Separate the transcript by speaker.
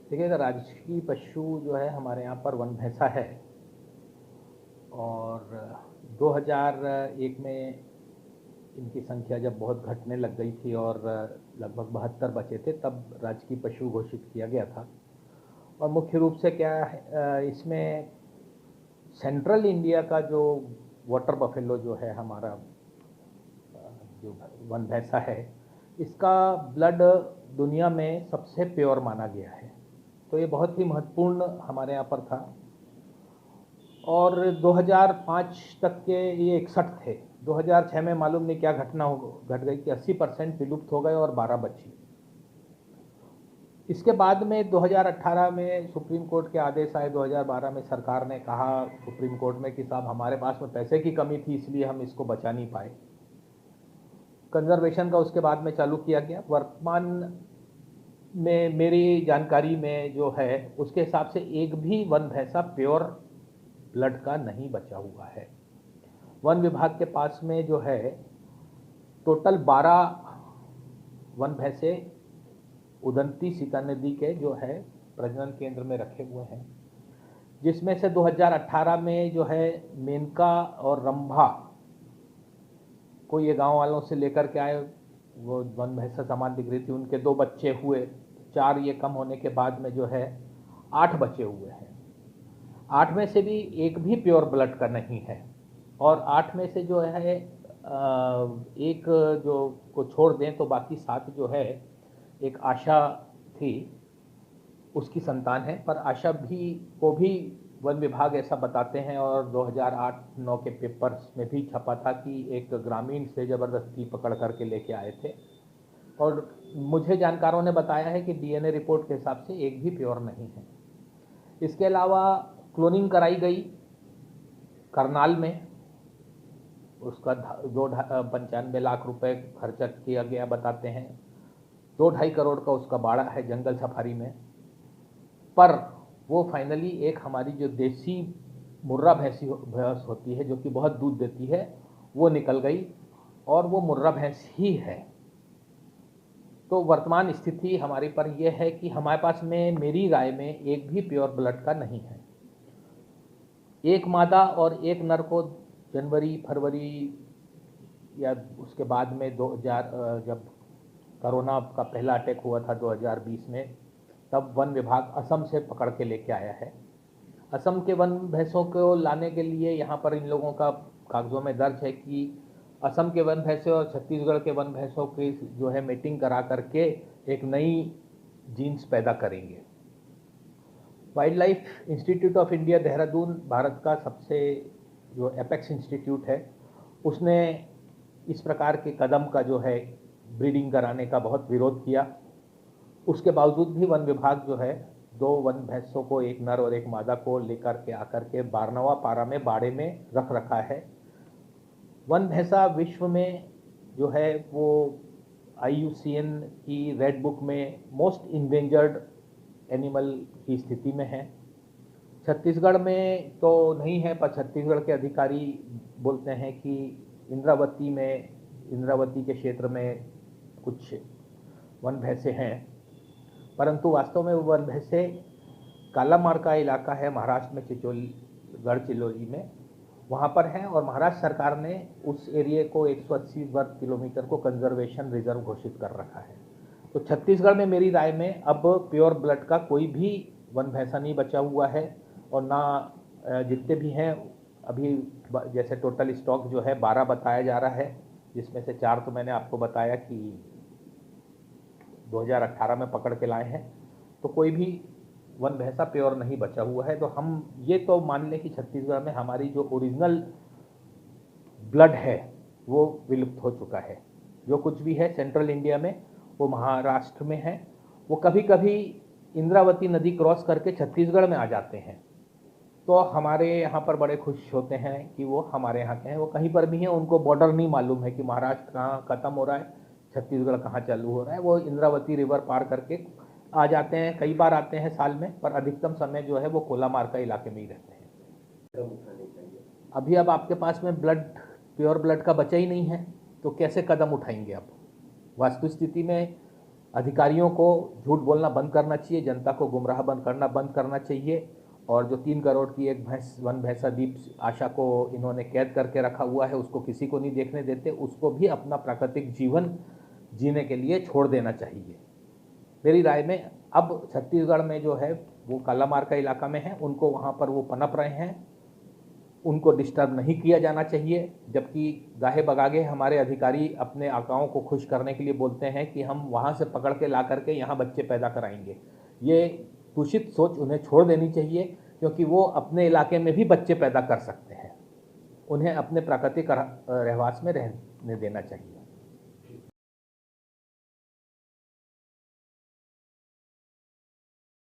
Speaker 1: देखिए, राजकीय पशु जो है हमारे यहाँ पर वन भैंसा है। और 2001 में इनकी संख्या जब बहुत घटने लग गई थी और लगभग 72 बचे थे, तब राजकीय पशु घोषित किया गया था। और मुख्य रूप से क्या है, इसमें सेंट्रल इंडिया का जो वाटर बफेलो जो है हमारा, जो वन भैंसा है, इसका ब्लड दुनिया में सबसे प्योर माना गया है। तो ये बहुत ही महत्वपूर्ण हमारे यहाँ पर था। और 2005 तक के ये 61 थे। 2006 में मालूम नहीं क्या घटना घट गई कि 80% विलुप्त हो गए और 12 बची। इसके बाद में 2018 में सुप्रीम कोर्ट के आदेश आए। 2012 में सरकार ने कहा सुप्रीम कोर्ट में कि साहब, हमारे पास में पैसे की कमी थी, इसलिए हम इसको बचा नहीं पाए। कंजर्वेशन का उसके बाद में चालू किया गया। वर्तमान में मेरी जानकारी में जो है उसके हिसाब से एक भी वन भैंसा प्योर ब्लड का नहीं बचा हुआ है। वन विभाग के पास में जो है टोटल 12 वन भैंसे उदंती सीता नदी के जो है प्रजनन केंद्र में रखे हुए हैं, जिसमें से 2018 में जो है मेनका और रंभा को ये गांव वालों से लेकर के आए। वो वन भैंसा समान दिख रही थी, उनके 2 बच्चे हुए। 4 ये कम होने के बाद में जो है 8 बचे हुए हैं। 8 में से भी एक भी प्योर ब्लड का नहीं है। और 8 में से जो है एक जो को छोड़ दें तो बाकी 7 जो है, एक आशा थी, उसकी संतान है। पर आशा भी को भी वन विभाग ऐसा बताते हैं, और 2008-9 के पेपर्स में भी छपा था कि एक ग्रामीण से ज़बरदस्ती पकड़ करके लेके आए थे। और मुझे जानकारों ने बताया है कि डीएनए रिपोर्ट के हिसाब से एक भी प्योर नहीं है। इसके अलावा क्लोनिंग कराई गई करनाल में, उसका 95 लाख रुपए खर्चा किया गया बताते हैं। 2-2.5 करोड़ का उसका बाड़ा है जंगल सफारी में। पर वो फाइनली एक हमारी जो देसी मुर्रा भैंस होती है, जो कि बहुत दूध देती है, वो निकल गई, और वो मुर्रा भैंस ही है। तो वर्तमान स्थिति हमारी पर यह है कि हमारे पास में, मेरी राय में, एक भी प्योर ब्लड का नहीं है। एक मादा और एक नर को जनवरी फरवरी या उसके बाद में 2000 जब कोरोना का पहला अटैक हुआ था 2020 में, तब वन विभाग असम से पकड़ के लेके आया है। असम के वन भैंसों को लाने के लिए यहाँ पर इन लोगों का कागजों में दर्ज है कि असम के वन भैंसों और छत्तीसगढ़ के वन भैंसों की जो है मीटिंग करा करके एक नई जीन्स पैदा करेंगे। Wild life institute of India Dehradun, Bharat का सबसे जो एपेक्स इंस्टीट्यूट है, उसने इस प्रकार के कदम का जो है ब्रीडिंग कराने का बहुत विरोध किया। उसके बावजूद भी वन विभाग जो है 2 वन भैंसों को, एक नर और एक मादा को लेकर के आकर के 12वां पारा में बाड़े में रख रखा है। वन भैंसा विश्व में जो है वो IUCN की रेड बुक में मोस्ट इन्डेंजर्ड एनिमल की स्थिति में है। छत्तीसगढ़ में तो नहीं है, पर छत्तीसगढ़ के अधिकारी बोलते हैं कि इंद्रावती के क्षेत्र में कुछ वन भैंसे हैं, परंतु वास्तव में वो वन भैंसे कालामार का इलाका है महाराष्ट्र में, गढ़चिरौली में, वहाँ पर है। और महाराष्ट्र सरकार ने उस एरिया को 180 वर्ग किलोमीटर को कंजर्वेशन रिजर्व घोषित कर रखा है। तो छत्तीसगढ़ में मेरी राय में अब प्योर ब्लड का कोई भी वन भैंसा नहीं बचा हुआ है। और ना जितने भी हैं अभी, जैसे टोटल स्टॉक जो है 12 बताया जा रहा है, जिसमें से 4 तो मैंने आपको बताया कि 2018 में पकड़ के लाए हैं। तो कोई भी वन भैंसा प्योर नहीं बचा हुआ है। तो हम ये तो मान लें कि छत्तीसगढ़ में हमारी जो ओरिजिनल ब्लड है वो विलुप्त हो चुका है। जो कुछ भी है सेंट्रल इंडिया में वो महाराष्ट्र में है। वो कभी कभी इंद्रावती नदी क्रॉस करके छत्तीसगढ़ में आ जाते हैं, तो हमारे यहाँ पर बड़े खुश होते हैं कि वो हमारे यहाँ के हैं। वो कहीं पर भी हैं, उनको बॉर्डर नहीं मालूम है कि महाराष्ट्र कहाँ ख़त्म हो रहा है, छत्तीसगढ़ कहाँ चालू हो रहा है। वो इंद्रावती रिवर पार करके आ जाते हैं। कई बार आते हैं साल में, पर अधिकतम समय जो है वो कोलामार का इलाके में ही रहते हैं। अभी अब आपके पास में प्योर ब्लड का बचा ही नहीं है, तो कैसे कदम उठाएंगे आप? वास्तु स्थिति में अधिकारियों को झूठ बोलना बंद करना चाहिए, जनता को गुमराह बंद करना चाहिए। और जो 3 करोड़ की एक वन भैंसा दीप आशा को इन्होंने कैद करके रखा हुआ है, उसको किसी को नहीं देखने देते, उसको भी अपना प्राकृतिक जीवन जीने के लिए छोड़ देना चाहिए। मेरी राय में अब छत्तीसगढ़ में जो है वो कालामार का इलाका में है, उनको वहाँ पर वो पनप रहे हैं, उनको डिस्टर्ब नहीं किया जाना चाहिए। जबकि गाहे बगागे हमारे अधिकारी अपने आकाओं को खुश करने के लिए बोलते हैं कि हम वहाँ से पकड़ के ला करके यहाँ बच्चे पैदा कराएंगे। ये दूषित सोच उन्हें छोड़ देनी चाहिए, क्योंकि वो अपने इलाके में भी बच्चे पैदा कर सकते हैं। उन्हें अपने प्राकृतिक रहवास में रहने देना चाहिए।